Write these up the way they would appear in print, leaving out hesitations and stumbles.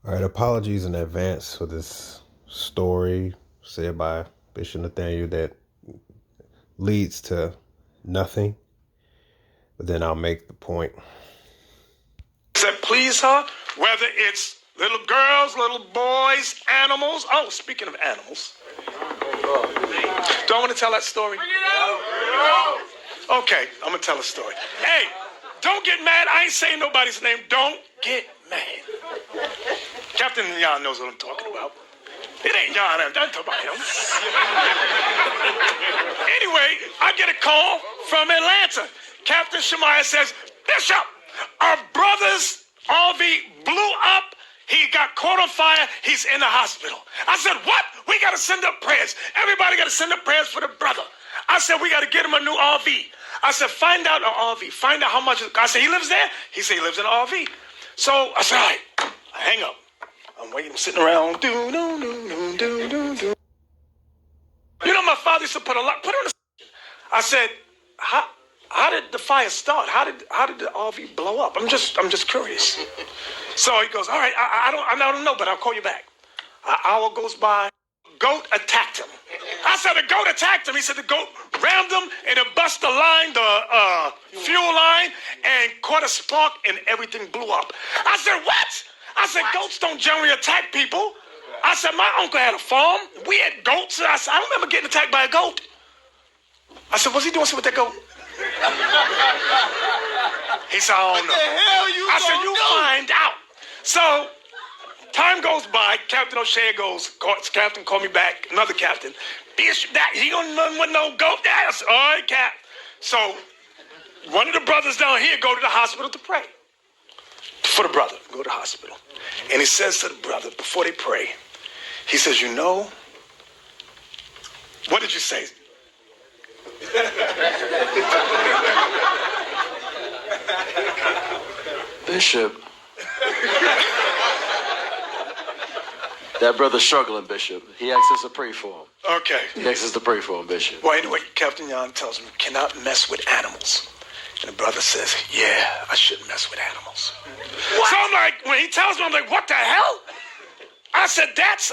All right, apologies in advance for this story said by Bishop Nathanyel that leads to nothing, but then I'll make the point. That please her, whether it's little girls, little boys, animals. Oh, speaking of animals, do I want to tell that story? Okay, I'm going to tell a story. Hey, don't get mad. I ain't saying nobody's name. Don't get mad. Captain Jan knows what I'm talking about. It ain't Jan. I'm talking about him. Anyway, I get a call from Atlanta. Captain Shemaiah says, Bishop, our brother's RV blew up. He got caught on fire. He's in the hospital. I said, what? We got to send up prayers. Everybody got to send up prayers for the brother. I said, we got to get him a new RV. I said, find out an RV. Find out how much. I said, he lives there? He said, he lives in an RV. So I said, all right. I hang up. I'm waiting. I'm sitting around. You know, my father used to put on the. I said, how did the fire start? How did the RV blow up? I'm just curious. So he goes, all right, I don't know, but I'll call you back. An hour goes by. Goat attacked him. I said, the goat attacked him. He said the goat rammed him and it bust the line, the fuel line, and caught a spark and everything blew up. I said, what? I said, goats don't generally attack people. I said, my uncle had a farm. We had goats. I said, I don't remember getting attacked by a goat. I said, what's he doing with that goat? He said, I don't know. What the hell you I said, you do? find out. So time goes by. Captain O'Shea goes, Captain, call me back. Another captain. Bishop, that he don't know what no goat that. I said, all right, Cap. So one of the brothers down here go to the hospital to pray. For the brother, go to the hospital. And he says to the brother, before they pray, he says, you know, what did you say? Bishop. That brother's struggling, Bishop. He asked us to pray for him. Okay. He asked us to pray for him, Bishop. Well, anyway, Captain Jan tells him, you cannot mess with animals. And the brother says, yeah, I shouldn't mess with animals. What? So I'm like, when he tells me, I'm like, what the hell? I said, that's,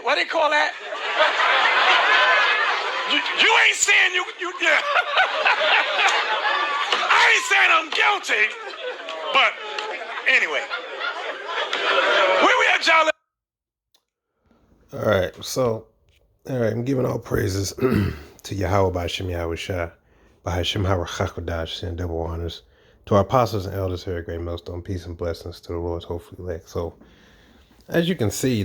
what do they call that? You ain't saying you yeah. I ain't saying I'm guilty. But anyway, where we at, y'all? All right, I'm giving all praises to Yahweh by Hashem Yahweh Shah, by Hashem HaRachakodash, and double honors to our apostles and elders here at Great Millstone. Peace and blessings to the Lord's hopefully elect. So, as you can see,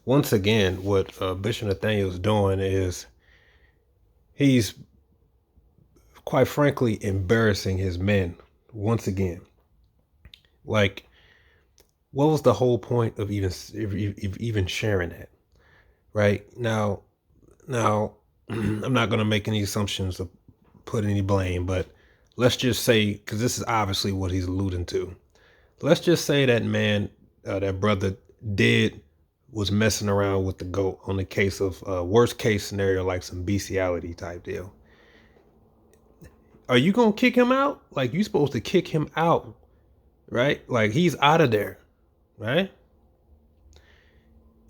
once again, what Bishop Nathanyel is doing is he's quite frankly embarrassing his men once again. Like, what was the whole point of even sharing that? Right? Now, I'm not going to make any assumptions or put any blame, but let's just say, because this is obviously what he's alluding to. Let's just say that man, that brother was messing around with the goat on the case of worst case scenario, like some bestiality type deal. Are you going to kick him out? Like, you supposed to kick him out, right? Like, he's out of there, right?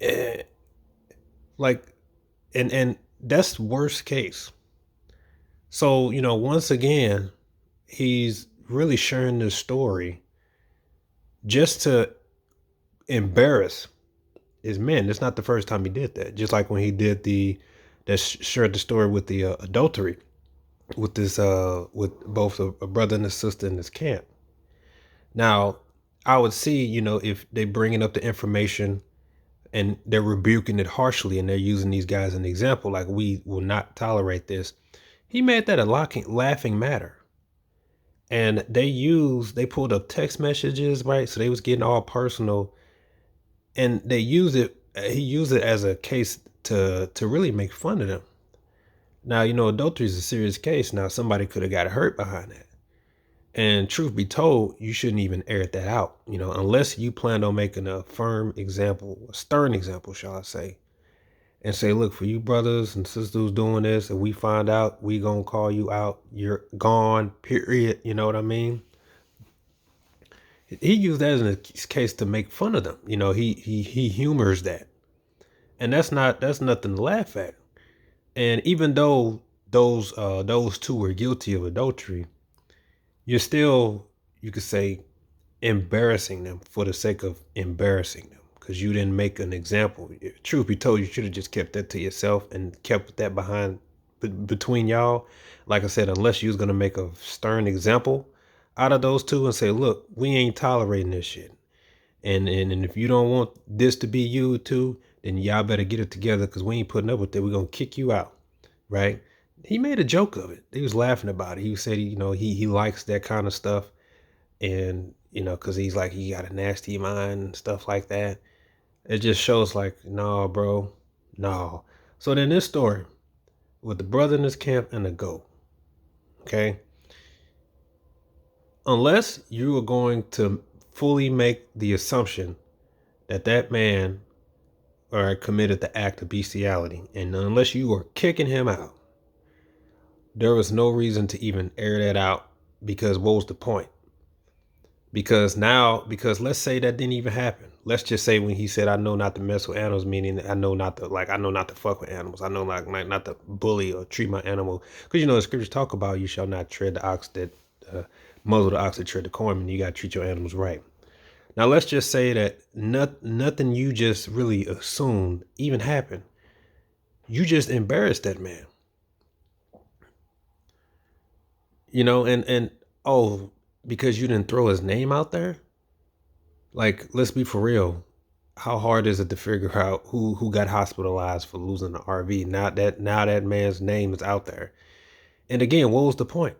And that's worst case. So, once again, he's really sharing this story just to embarrass his men. It's not the first time he did that. Just like when he did shared the story with the adultery with this, with both a brother and a sister in this camp. Now, I would see, if they bringing up the information and they're rebuking it harshly and they're using these guys as an example, like, we will not tolerate this. He made that a laughing matter. And they pulled up text messages, right? So they was getting all personal, and he used it as a case to really make fun of them. Now, adultery is a serious case. Now, somebody could have got hurt behind that. And truth be told, you shouldn't even air that out, unless you plan on making a firm example, a stern example, shall I say, and say, look, for you brothers and sisters who's doing this, and we find out, we gonna call you out. You're gone, period. You know what I mean? He used that as a case to make fun of them. He humors that, and that's nothing to laugh at. And even though those two were guilty of adultery, you're still, you could say, embarrassing them for the sake of embarrassing them because you didn't make an example. Truth be told, you should have just kept that to yourself and kept that between y'all. Like I said, unless you was gonna make a stern example out of those two and say, look, we ain't tolerating this shit. And if you don't want this to be you too, then y'all better get it together because we ain't putting up with it. We're gonna kick you out. Right? He made a joke of it. He was laughing about it. He said, he likes that kind of stuff. And, because he's like, he got a nasty mind and stuff like that. It just shows like, no, bro, no. So then this story with the brother in his camp and the goat, okay? Unless you are going to fully make the assumption that that man committed the act of bestiality, and unless you are kicking him out, there was no reason to even air that out because what was the point? Because let's say that didn't even happen. Let's just say when he said, I know not to mess with animals, meaning I know not to fuck with animals. I know not to bully or treat my animal. Because, the scriptures talk about you shall not tread the ox that, muzzle the ox that tread the corn, and you got to treat your animals right. Now, let's just say that nothing you just really assumed even happened. You just embarrassed that man. And oh, because you didn't throw his name out there? Like, let's be for real. How hard is it to figure out who got hospitalized for losing the RV? Now that man's name is out there. And again, what was the point?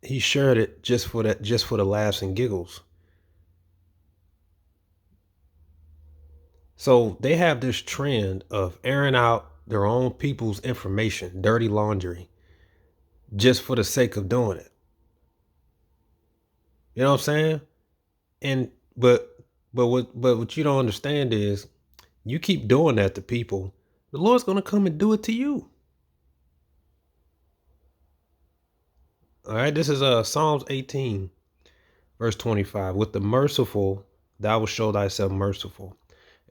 He shared it just for the laughs and giggles. So they have this trend of airing out their own people's information, dirty laundry, just for the sake of doing it. You know what I'm saying? And what you don't understand is you keep doing that to people, the Lord's gonna come and do it to you. All right, this is Psalms 18, verse 25. With the merciful, thou wilt show thyself merciful,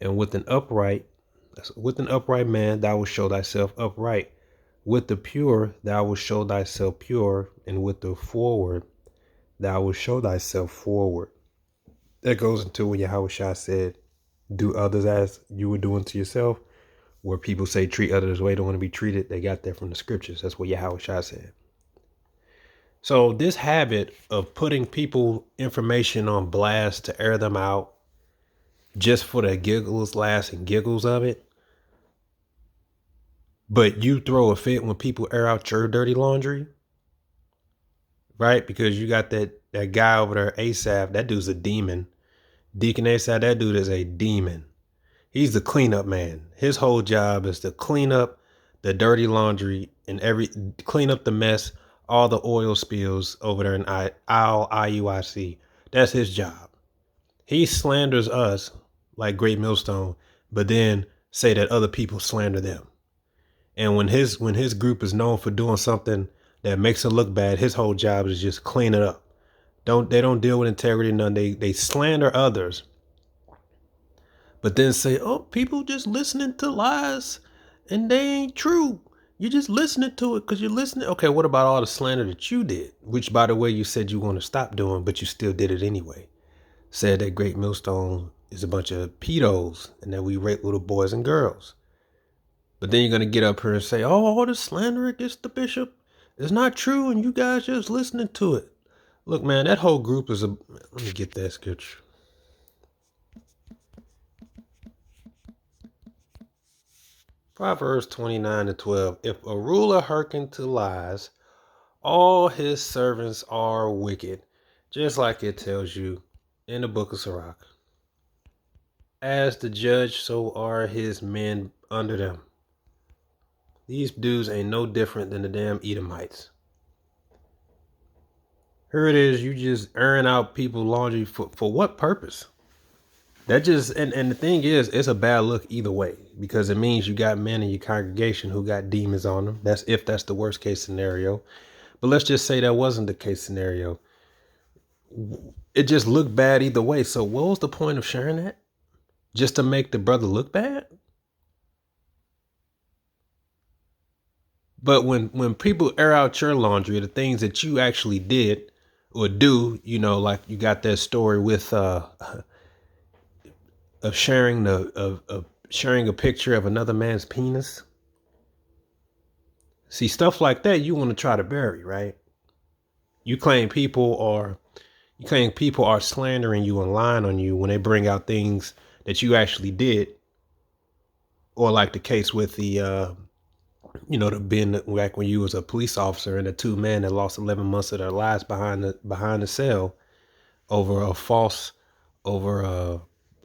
and with an upright man, thou wilt show thyself upright. With the pure, thou wilt show thyself pure, and with the forward, thou wilt show thyself forward. That goes into when Yahweh said, do others as you were doing to yourself. Where people say treat others the way they want to be treated, they got that from the scriptures. That's what Yahweh said. So this habit of putting people information on blast to air them out just for the giggles, laughs, and giggles of it, but you throw a fit when people air out your dirty laundry, right? Because you got that guy over there, Asaph, that dude's a demon. Deacon Asaph, that dude is a demon. He's the cleanup man. His whole job is to clean up the dirty laundry and clean up the mess, all the oil spills over there in IUIC. That's his job. He slanders us like Great Millstone, but then say that other people slander them. And when his group is known for doing something that makes it look bad, his whole job is just clean it up. They don't deal with integrity, none. They slander others, but then say, oh, people just listening to lies and they ain't true. You're just listening to it because you're listening. Okay, what about all the slander that you did? Which, by the way, you said you want to stop doing, but you still did it anyway. Said that Great Millstone is a bunch of pedos and that we rape little boys and girls. But then you're going to get up here and say, oh, all the slander against the bishop is not true and you guys just listening to it. Look, man, that whole group is let me get that scripture. Proverbs 29:12. If a ruler hearken to lies, all his servants are wicked. Just like it tells you in the book of Sirach. As the judge, so are his men under them. These dudes ain't no different than the damn Edomites. Here it is, you just airing out people's laundry for what purpose? That just, and the thing is, it's a bad look either way, because it means you got men in your congregation who got demons on them. That's if that's the worst case scenario. But let's just say that wasn't the case scenario. it just looked bad either way. So what was the point of sharing that? Just to make the brother look bad? But when people air out your laundry, the things that you actually did or do, like you got that story with of sharing a picture of another man's penis. See, stuff like that you want to try to bury, right? You claim people are slandering you and lying on you when they bring out things that you actually did, or like the case with the being back when you was a police officer and the two men that lost 11 months of their lives behind the cell over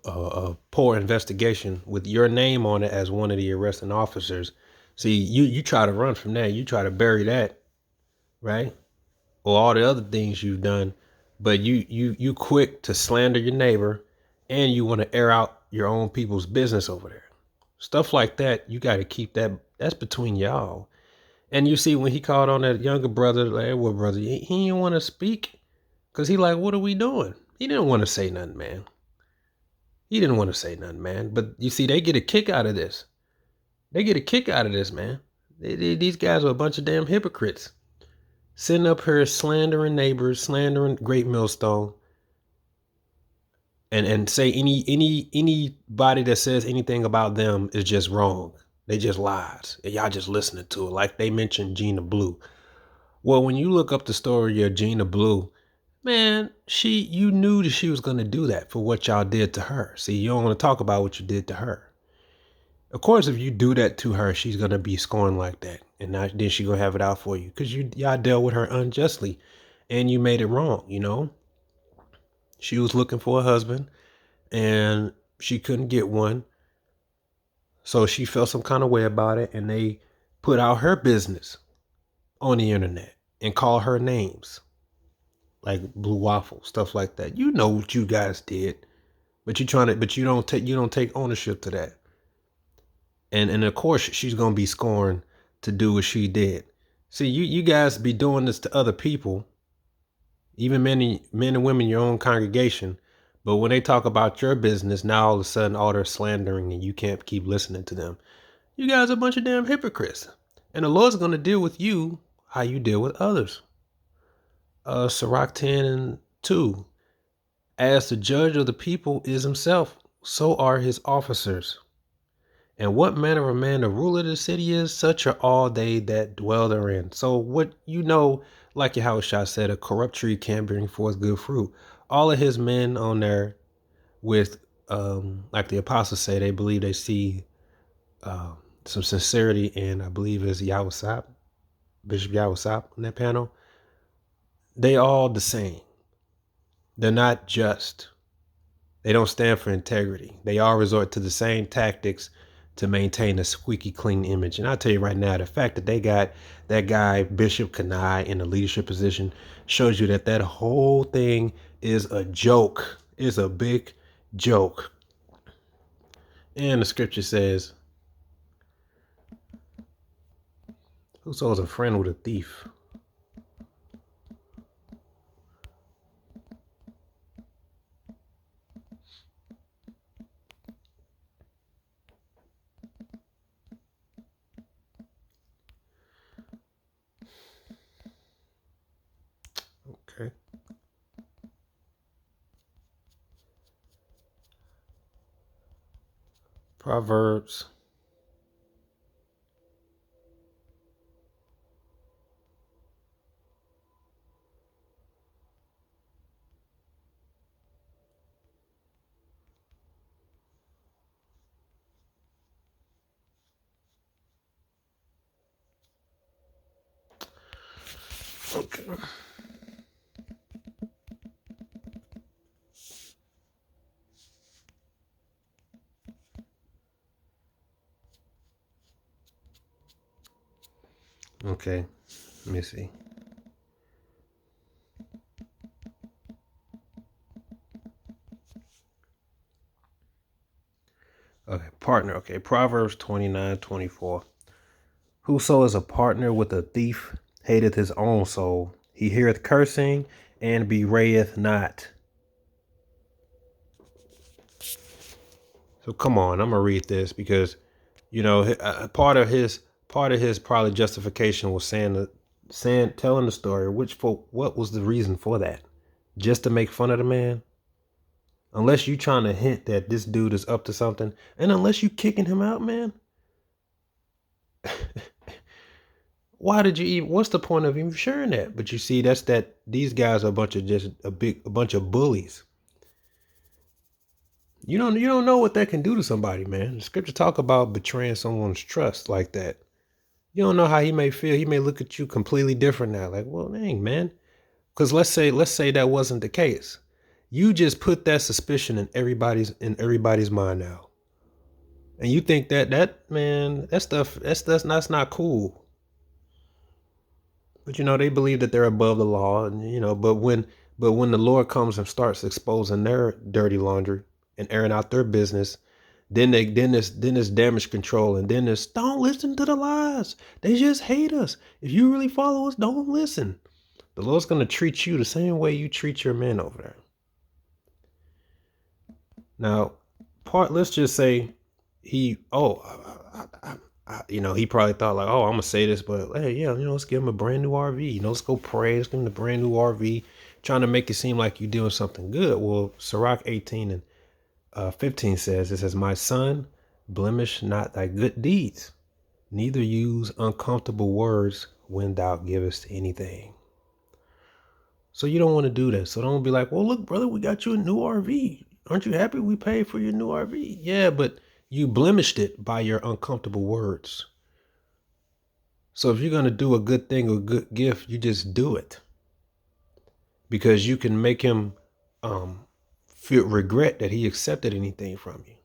a poor investigation with your name on it as one of the arresting officers. See, you try to run from that, you try to bury that, right? Or all the other things you've done, but you quick to slander your neighbor, and you want to air out your own people's business over there. Stuff like that, you got to keep that's between y'all. And you see when he called on that younger brother, like, well, brother, he didn't want to speak because he like, what are we doing? He didn't want to say nothing, man. He didn't want to say nothing, man. But you see, they get a kick out of this. They get a kick out of this, man. These guys are a bunch of damn hypocrites. Sitting up here slandering neighbors, slandering Great Millstone, and say anybody that says anything about them is just wrong. They just lies. And y'all just listening to it. Like they mentioned Gina Blue. Well, when you look up the story of Gina Blue, man, you knew that she was gonna do that for what y'all did to her. See, you don't want to talk about what you did to her. Of course, if you do that to her, she's gonna be scorned like that, and then she gonna have it out for you because y'all dealt with her unjustly, and you made it wrong. She was looking for a husband, and she couldn't get one, so she felt some kind of way about it, and they put out her business on the internet and call her names like Blue Waffle, stuff like that. You know what you guys did, but you don't take ownership to that. And of course she's gonna be scorned to do what she did. See, you guys be doing this to other people, even many men and women in your own congregation. But when they talk about your business, now all of a sudden all they're slandering and you can't keep listening to them. You guys are a bunch of damn hypocrites. And the Lord's gonna deal with you how you deal with others. Sirach 10 and 2. As the judge of the people is himself, so are his officers. And what manner of man the ruler of the city is, such are all they that dwell therein. So like Yahushua said, a corrupt tree can't bring forth good fruit. All of his men on there with, like the apostles say, they believe they see some sincerity in, I believe it's Yahusap, Bishop Yahusap on that panel. They all the same. They're not just. They don't stand for integrity. They all resort to the same tactics to maintain a squeaky clean image. And I'll tell you right now, the fact that they got that guy, Bishop Kanai, in a leadership position shows you that whole thing is a joke. It's a big joke. And the scripture says, whoso is a friend with a thief. Okay. Proverbs. Okay. Okay. Let me see. Okay, partner. Okay, Proverbs 29:24. Whoso is a partner with a thief hateth his own soul. He heareth cursing and bewrayeth not. So come on, I'm gonna read this because part of his probably justification was telling the story. What was the reason for that? Just to make fun of the man? Unless you trying to hint that this dude is up to something, and unless you kicking him out, man, why did you even? What's the point of even sharing that? But you see, that's that. These guys are a bunch of bullies. You don't know what that can do to somebody, man. The scripture talk about betraying someone's trust like that. You don't know how he may feel. He may look at you completely different now. Like, well, dang, man. Because let's say that wasn't the case. You just put that suspicion in everybody's mind now. And you think that man, that stuff, that's not cool. But they believe that they're above the law, and but when the Lord comes and starts exposing their dirty laundry and airing out their business, then this damage control, and then this don't listen to the lies. They just hate us. If you really follow us, don't listen. The Lord's gonna treat you the same way you treat your men over there. Now, let's just say he he probably thought like, oh, I'm gonna say this, but hey, yeah, let's give him a brand new RV. Let's go pray. Let's give him the brand new RV, trying to make it seem like you're doing something good. Well, Sirach 18 and 15 says, my son, blemish not thy good deeds, neither use uncomfortable words when thou givest anything. So you don't want to do that. So don't be like, well, look, brother, we got you a new RV. Aren't you happy we paid for your new RV? Yeah, but you blemished it by your uncomfortable words. So if you're going to do a good thing or a good gift, you just do it. Because you can make him feel regret that he accepted anything from you.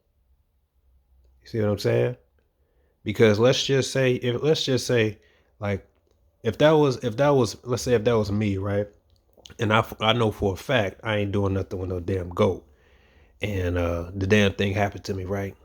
You see what I'm saying? Because let's just say if that was me, right? And I know for a fact I ain't doing nothing with no damn goat. And the damn thing happened to me, right?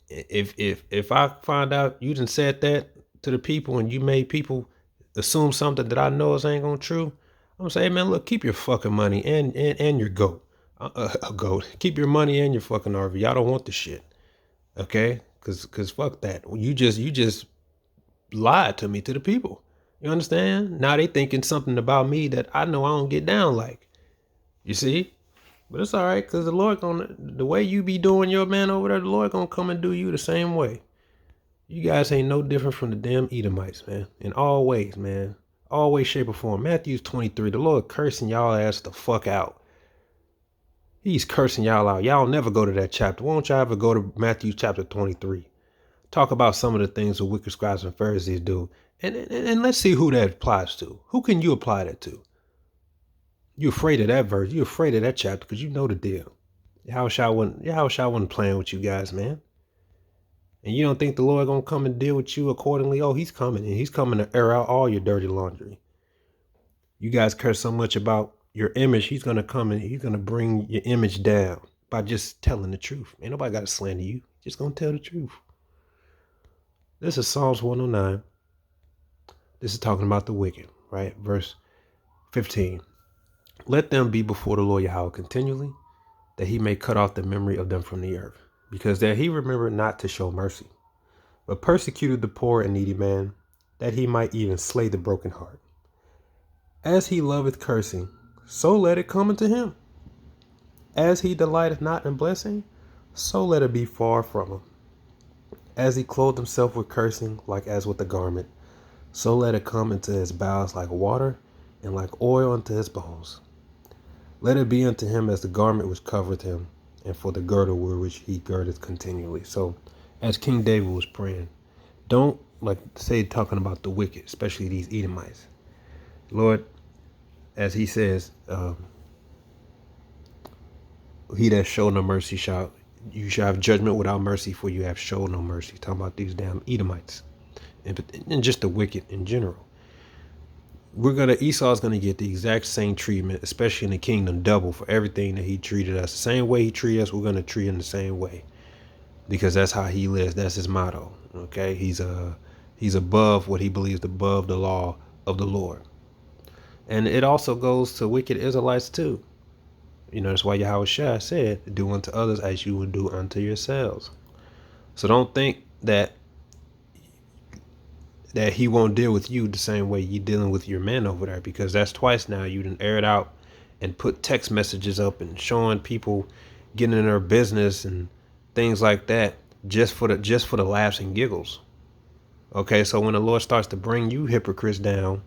If I find out you done said that to the people and you made people assume something that I know is ain't gonna true, I'm gonna say, hey, man, look, keep your fucking money and your goat. A goat. Keep your money and your fucking RV. Y'all don't want the shit. Okay? Cause fuck that. You just lied to me, to the people. You understand? Now they thinking something about me that I know I don't get down like. You see? But it's all right, because the way you be doing your man over there, the Lord gonna come and do you the same way. You guys ain't no different from the damn Edomites, man. In all ways, man. All way, shape, or form. Matthew 23, the Lord cursing y'all ass the fuck out. He's cursing y'all out. Y'all never go to that chapter. Why don't y'all ever go to Matthew chapter 23? Talk about some of the things the wicked scribes and Pharisees do. And let's see who that applies to. Who can you apply that to? You afraid of that verse. You afraid of that chapter because you know the deal. How shall wasn't playing with you guys, man. And you don't think the Lord gonna come and deal with you accordingly? Oh, he's coming, and he's coming to air out all your dirty laundry. You guys care so much about your image, he's gonna come and he's gonna bring your image down by just telling the truth. Ain't nobody gotta slander you. Just gonna tell the truth. This is Psalms 109. This is talking about the wicked, right? Verse 15. Let them be before the Lord Yahweh continually, that he may cut off the memory of them from the earth, because that he remembered not to show mercy, but persecuted the poor and needy man, that he might even slay the broken heart. As he loveth cursing, so let it come unto him. As he delighteth not in blessing, so let it be far from him. As he clothed himself with cursing, like as with a garment, so let it come into his bowels like water, and like oil unto his bones. Let it be unto him as the garment which covereth him, and for the girdle with which he girdeth continually. So, as King David was praying, don't talking about the wicked, especially these Edomites. Lord, as he says, he that show no mercy you shall have judgment without mercy, for you have shown no mercy. Talking about these damn Edomites, and just the wicked in general. Esau's gonna get the exact same treatment, especially in the kingdom, double for everything that he treated us. The same way he treated us, we're gonna treat him the same way, because that's how he lives. That's his motto. Okay, he's above what he believes, above the law of the Lord. And it also goes to wicked Israelites too. That's why Yahweh Shai said, do unto others as you would do unto yourselves. So don't think that he won't deal with you the same way you dealing with your man over there, because that's twice now you done aired out and put text messages up and showing people getting in their business and things like that just for the laughs and giggles. Okay, so when the Lord starts to bring you hypocrites down,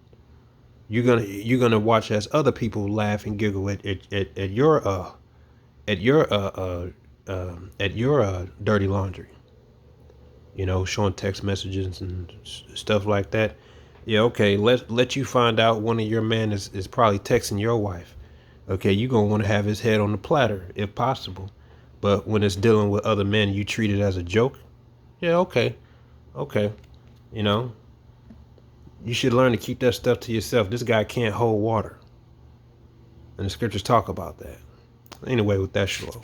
you're gonna watch as other people laugh and giggle at your dirty laundry. Showing text messages and stuff like that. Yeah, okay. Let you find out one of your men is probably texting your wife. Okay, you're gonna want to have his head on the platter if possible. But when it's dealing with other men, you treat it as a joke. Yeah, okay, okay. You know, you should learn to keep that stuff to yourself. This guy can't hold water, and the scriptures talk about that. Anyway, with that, shalom.